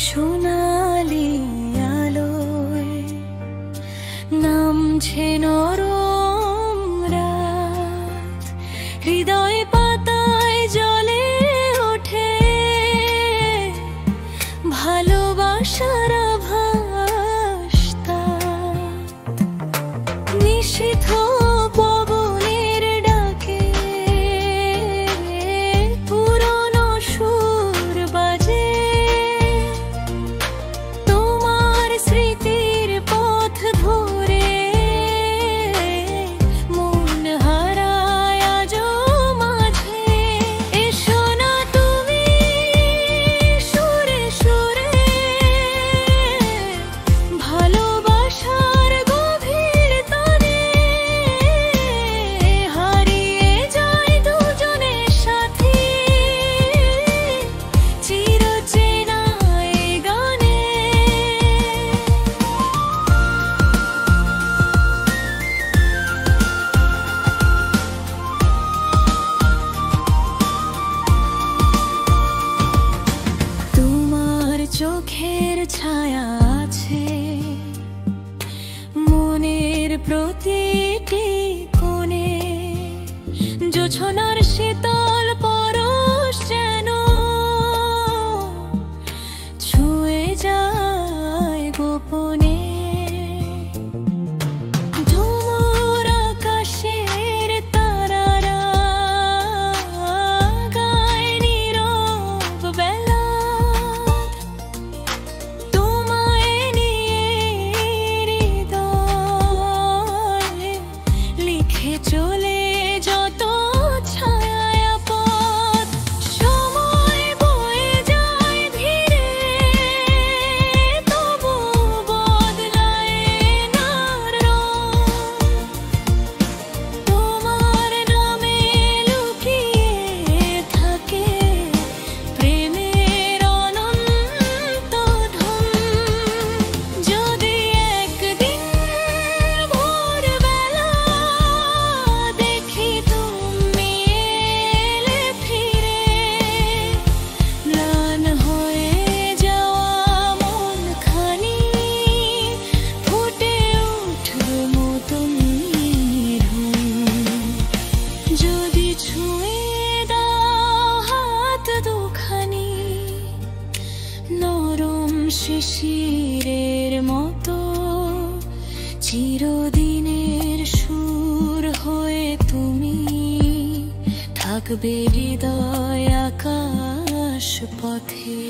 সোনালি আলোয় নামছে নরম রাত, হৃদয় পাতায় জ্বলে ওঠে ভালোবাসার আভাস তার। নিষিদ্ধ পবনের ডাকে পুরনো সুর বাজে, তোমার স্মৃতির পথ ধরে মন হারায় আজও মাঝে। এসো না তুমি সুরে সুরে ভালোবাসার গভীর তানে, হারিয়ে যায় দুজনের সাথে চিরচেনা এই গানে। তোমার চোখের ছায়া আছে মনের প্রতিটি কোণে, জোছনার শীতল পরশ যেন ছুঁয়ে যায় গোপনে। ঝুমুর আকাশের তারারা গায় নীরব বেলা, তোমায় নিয়ে হৃদয়ে লিখে চলে যত ছায়া পথ। সময় বয়ে যায় ধীরে, তবু বদলায় না রং। তোমার নামে লুকিয়ে থাকে প্রেমের অনন্ত ধন। যদি একদিন ভোরবেলা দেখি তুমি এলে ফিরে, ম্লান হয়ে যাওয়া মনখানি ফুটে উঠবে নতুন নির্ঝুম। যদি ছুঁয়ে দাও হাত দুখানি নরম শিশিরের মতো, চিরদিনের সুর হয়ে তুমি থাকবে হৃদয় আকাশ পথে।